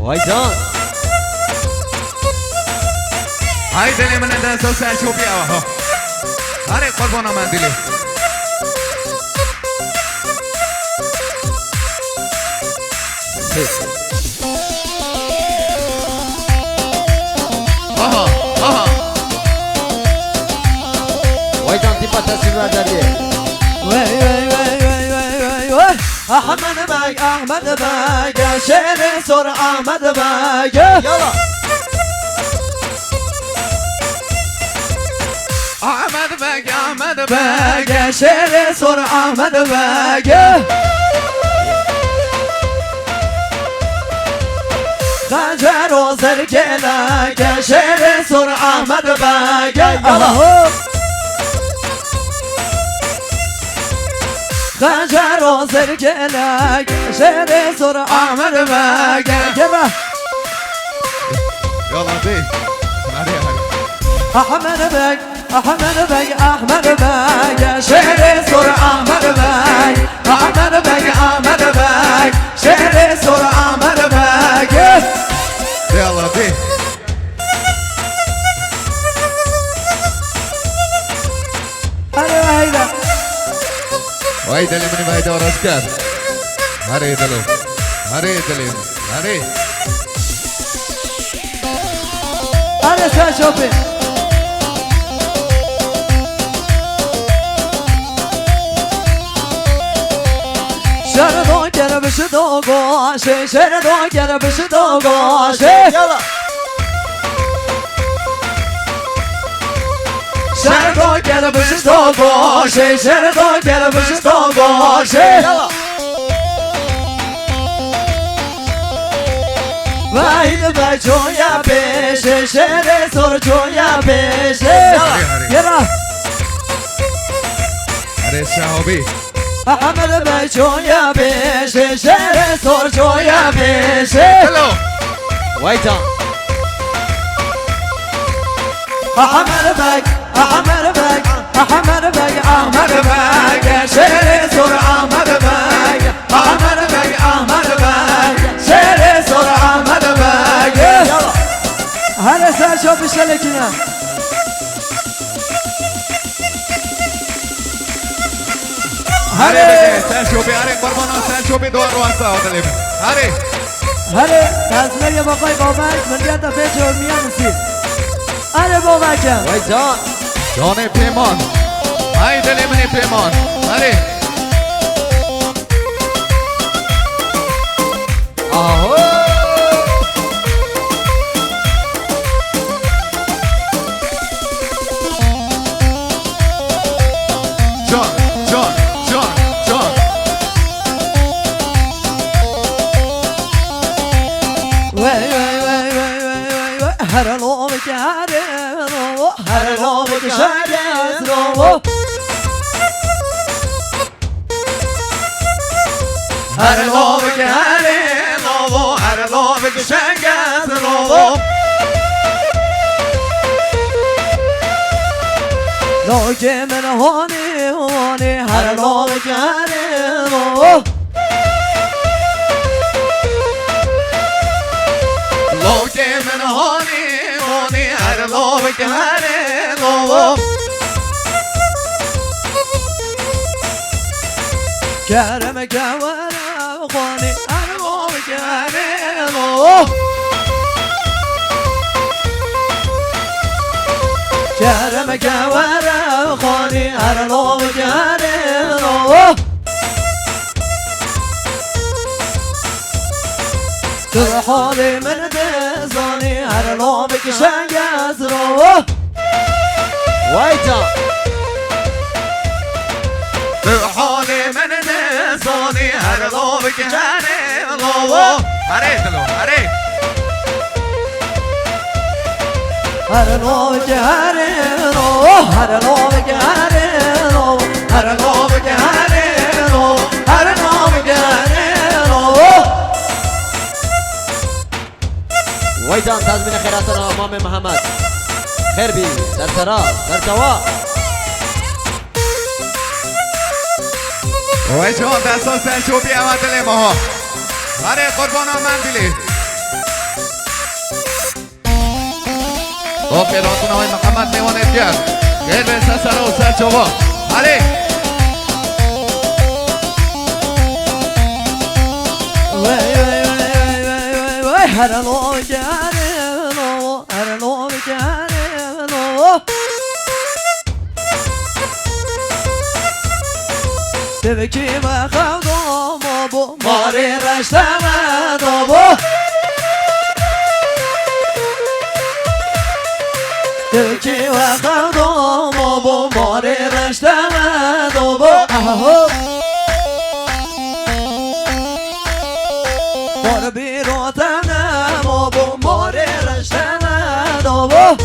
وای جان های دلی من دست و سرچوبی ها هره قربان من دلی آها آها وای جان تیپا تصویر برداریه وای وای وای وای وای وای احمد بگ شعر سر احمد بگ یالا احمد بگ بگ شعر سر احمد بگ خنجر و زرگلک شعر سر احمد بگ یالا خنجر و زرگلک شعر سر احمد بگ یالا دی احمد بگ احمد بگ احمد بگ شعر سر احمد بگ احمد بگ احمد بگ شعر سر احمد بگ یالا دی وای دلی منی وای دارش کرد هره دلو هره دلی هره آره سر شوپی شهر دو گره بشه دو گاشه شهر دو گره بشه دو گاشه یالا شهر دو گره بشه دو گاشه شهر دو گره بشه دو گاشه یالا وحید بچویا بشه شهر سر چویا بشه یالا هره شهابی احمد بچویا بشه شهر سر چویا بشه هلو وای جان احمد بگ احمد بگ احمد بگ احمد بگ شعر سر احمد بگ احمد بگ احمد بگ شعر سر احمد بگ یالا هر سر شو بشلکینا هره بده سرچوبی هره قربان سرچوبی دو رو هستا دلی هره هر تزمیر یا بقای بابک من بیاد دفعه چه میان سی هر بابکم وای جان جان پیمان های دلی منی پیمان هره آهو جان جان جان جان وای وای وای وای وای وای هر لو بکاره هر لو بکاره هر لوب که هره لوبو هر لوب که شنگت لوبو لو که من هونی هونی هر لو بکاره لو لو که من هونی هونی هر لوب که هره لوبو کرم کورم خونی هر لو بکاره لو کرم کورم خونی هر لو بکاره لو تو حال من دزانی هر لو بکشنگ از رو وای جان به حال من نزانی هر لوب که هره لوبو هره دلو هره هر لو بکاره لو هر لو بکاره لو هر لو بکاره لو هر لو بکاره لو وای جان تزمین خیرات امام محمد خیر بی در سرا در جوا وای جان دستا سرچوبی اما دل ماها هره قربان من دلی اوکی راتون آقای محمد میوانید گرد گرد به سر و سر چوبا علی وای هر لو گرنو هر لو گرنو تبکی و خودم بو ماری رشتم دوبو تبکی و خودم بو ماری رشتم دوبو مار بیروتنم و بو ماری رشتم دوبو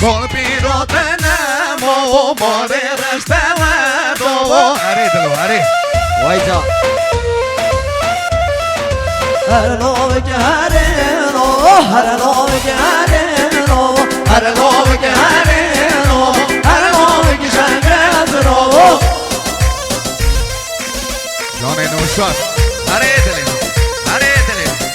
گل پیروتنم و مار رشتم دوبا علی دلو علی وایجا هر لو گرنو هر لو گرنو هر لو گرنو هر لو گرنو جان نوشان علی دلو علی دلو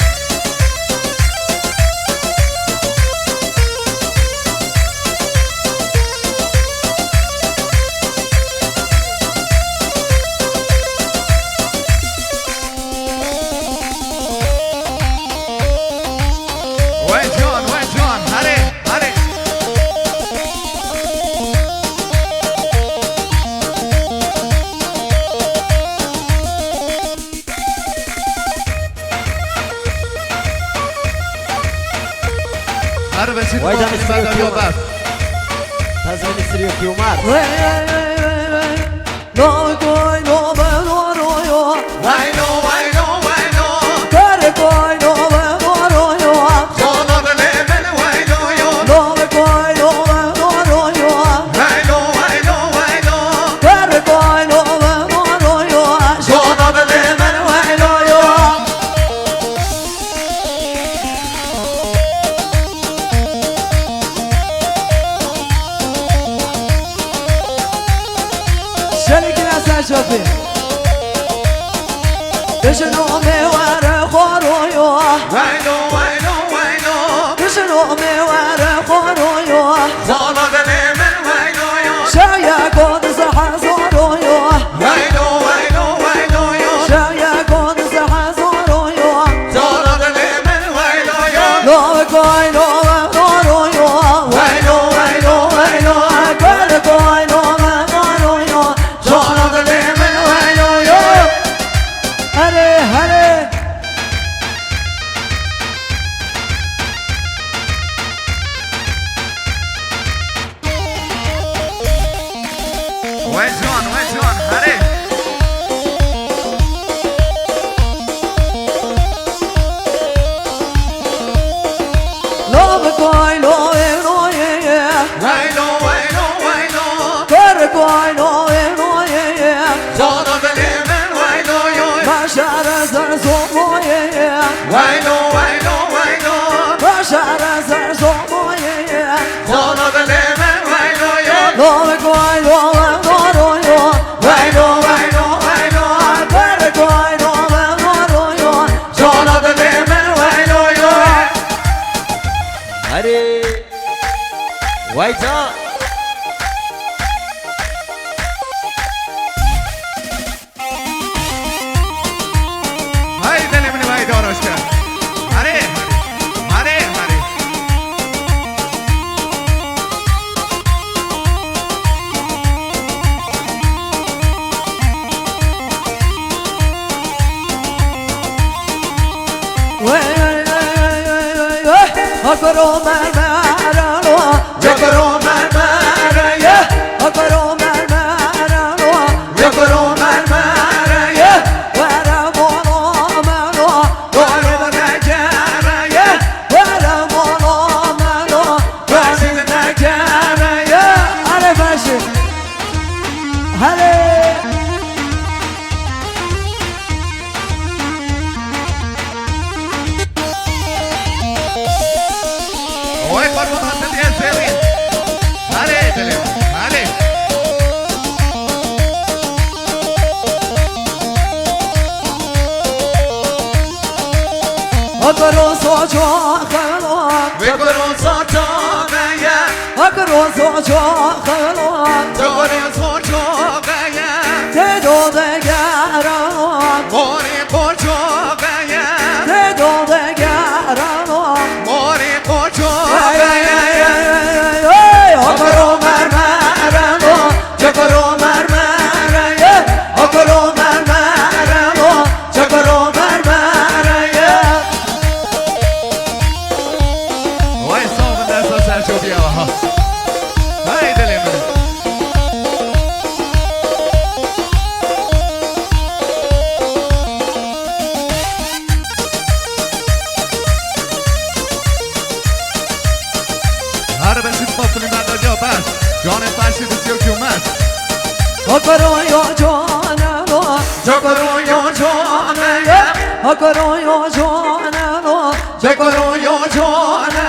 وایجا مستریو کیومر تزمین مستریو کیومر نو کوی نو برویو وای نو وای نو وای نو کار کوی نو برویو جانا دل من وای نو یو نو کوی نو برویو وای نو وای نو وای نو کار کوی نو برویو جانا دل من وای نو یو شریک نسل شفی بشنو میوار خورویو وای نو وای نو وای نو بشنو میوار خورویو جانا دل من وای نو یو شایا کود سحزورویو وای نو وای نو وای نو یو شایا کود سحزورویو جانا دل من وای نو یو نو کوی نو برویو وای نو وای نو وای نو کار کوی نو برویو جانا دل من وای نو یو هره هره وای جان هره لو کوی نو برویو وای نو وای نو وای نو کار کوی نو برویو جانا دل من وای نو یو بشر سر سومویه وای نو وای نو وای نو بشر سر سومویه جانا دل من وای نو یو لو کوی نو برویو وای نو وای نو وای نو کار کوی نو برویو جانا دل من وای نو یو هری وایجا های دل من وای دارش کرد هره هره هره اکرو مرمرانو جگرو مرمره اکرو مرمرانو جگرو مرمره ورمونو منو وارد نکره ورمونو منو وارد نکره هره فشی هره وای قربان حسن دیگه سیرین اکرو سوچو خلو بگرون ساتانه اکرو سوچو خلو جوری سوچو گیا ته دو دگرانو موری پوچو گیا ته دو دگرانو موری پوچو اکرو مرمرانو چکرو مرمرانو اکرو مرمرانو چکرو مرمرانو وای صاحب دست سرچو بیا ها های دل من هر بسید مفلی مداریا بس جان فرشید سیو کیومت اکرو یا جانانو جگرو یا جانه اکرو یا جانانو جگرو یا جانه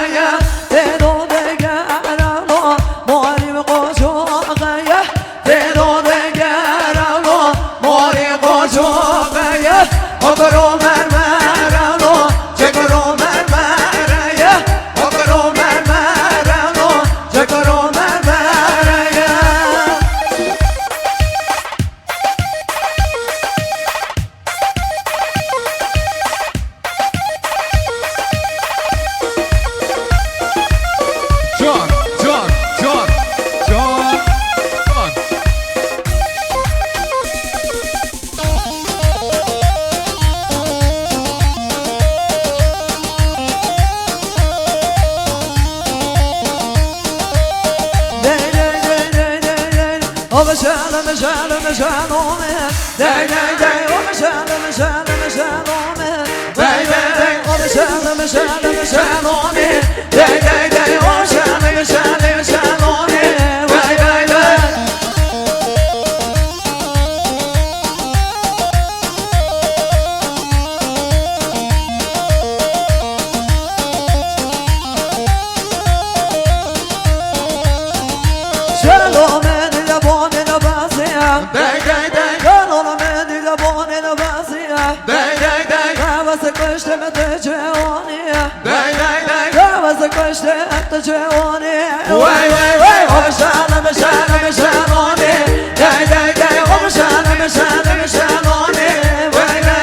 ته دو دگرانو ماریم قوچو غیه ته دو دگرانو موری پوچو گیا اکرو مرمرانو چکرو مرمرانو اکرو مرمرانو چکرو مرمرانو جان جان جان جان جان وای وای وای مشانه مشانه مشانه دای دای دای مشانه مشانه مشانه وای وای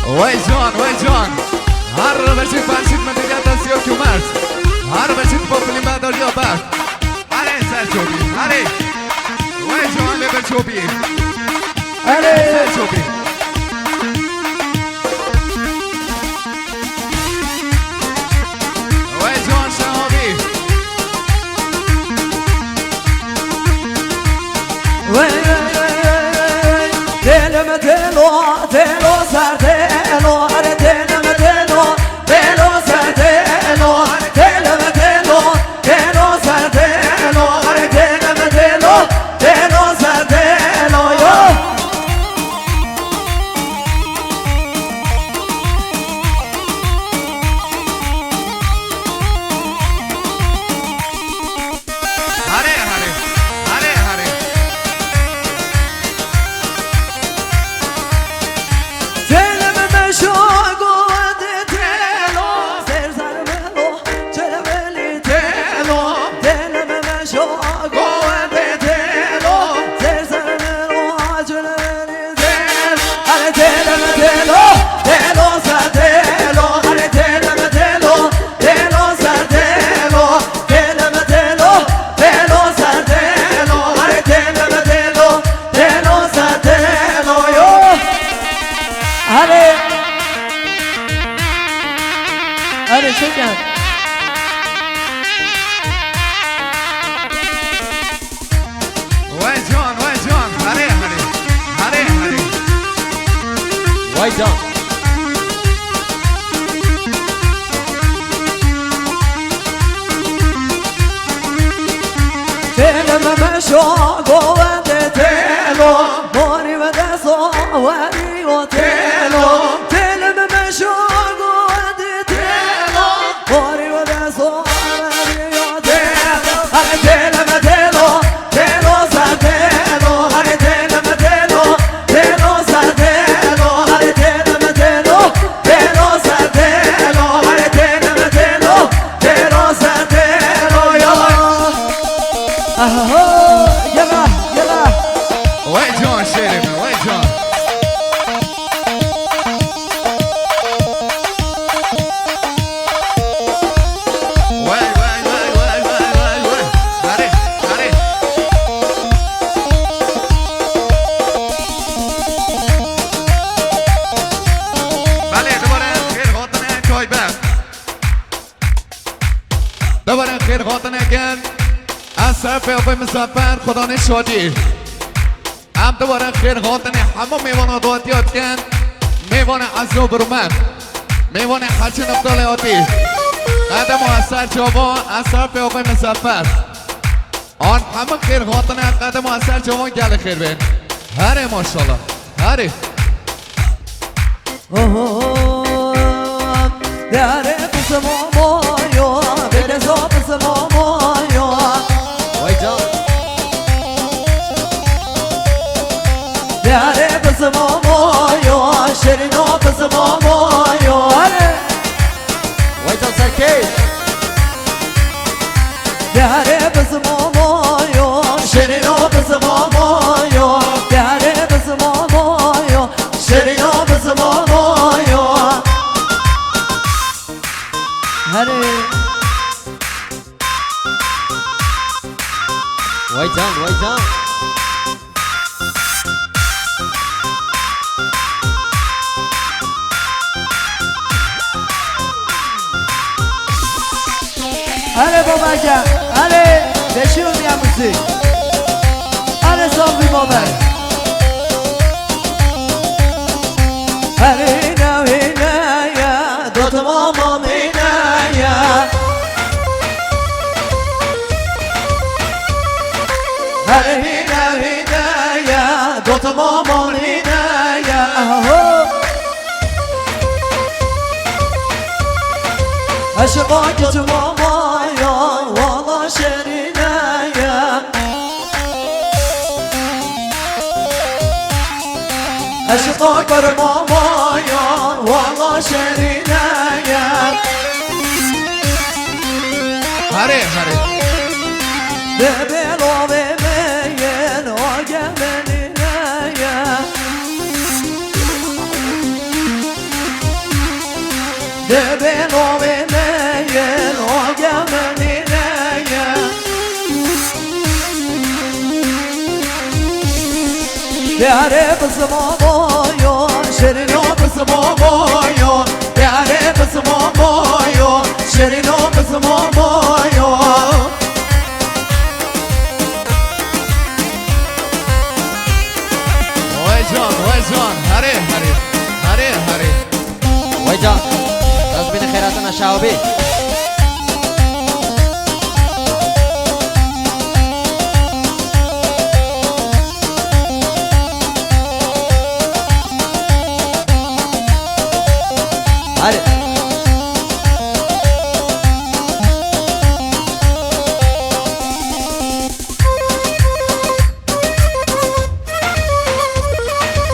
وای وای جان هر بسید فرشید مداریا سیو کیومت هر بسید مفلی مداریا بس هره سرچو بی هره وای جان لبچو بی هره سرچو بی وای جان شهابی وای دلم دلو دلو سر دلو هر دلم دلو دلو سر دلو دلم دلو دلو سر دلو هر دلم دلو دلو سر دلو یو هره هره هره هره دلم مشو گود دلو سر سر ملو چرا ولی دلو دلم مشو گود دلو سر سر ملو چرا ولی دلو هر دلم دلو دلو سر دلو هر دلم دلو دلو سر دلو دلم دلو دلو سر دلو هر دلم دلو دلو سر دلو یو هره شکر وای جان هره هره هره هره وای جان دلم مشو گود دلو ماری و دستو وری و دلو دلم مشو گود دلو ماری و دستو وری و دلو هر دلم دلو دلو سر دلو هر دلم دلو دلو سر دلو هر اهو يلا يلا وای جان شعر من وای جان وای وای وای وای وای وای وای آره آره بله دوباره خیر خاطنه چای بخت دوباره خیر خاطنه کن از طرف آقای مسافر خدا نشادی هم دوباره خیر خاطنه همه میوان دادیات کن میوان از رو برومد میوان حج نفتال آتی قدم و از سر جوان از طرف آقای مسافر آن همه خیر خاطنه قدم و از سر جوان گل خیر بین هره ماشالله هره داره قسم مایا برزا قسم مایا وای جان داره قسم مایا شیرینو قسم مایا وای جان سرکش داره قسم مایا شیرینو قسم مایا داره قسم مایا شیرینو قسم مایا هره وای جان وای جان هره بابا جان هره بشون یا موسیقی هره صافی بابا هره نوینه یا دوت ماما مینه یا هره نوینه یا دوت ماما مینه یا عشقاك ماما يا والله شرينا يا عشقاك ماما يا والله شرينا يا هره هره ببلو ببين وجملنا يا ببلو ببين وجملنا يا يا بسمامو يو شيرينو بسمامو يو يا بسمامو يو شيرينو بسمامو يو وای جان هره هره هره هره وای جان تزمین خیراتنا شعبی هره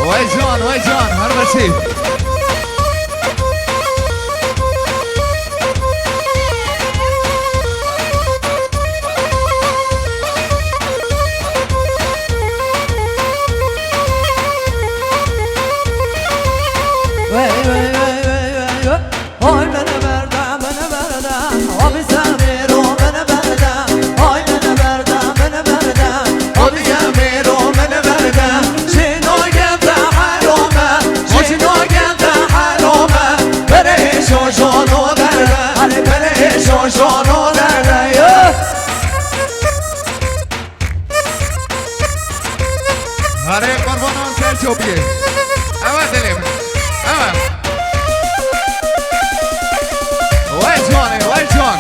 وای جان هر بچی Oy bana verda Abi Samiro bana verda Oy bana verda Abi Samiro bana verda Şino geldi haroma Şino geldi haroma Bere şoşonu derdi Hani bere şoşonu derdi هره قربانان سر چوبیه اول دلیم اول وای جانه وای جان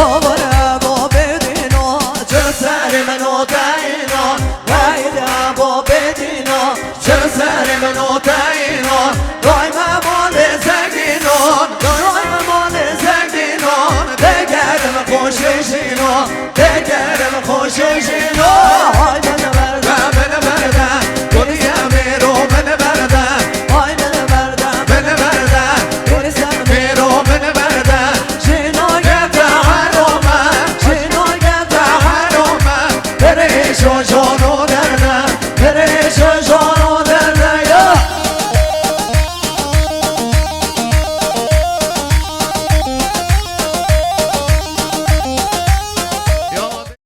Obara bo bedino Çöser men o dayno Hayda bo bedino Çöser men o dayno Doyma mole zeginon Doyma mole zeginon Degerim koşuşino Degerim koşuşino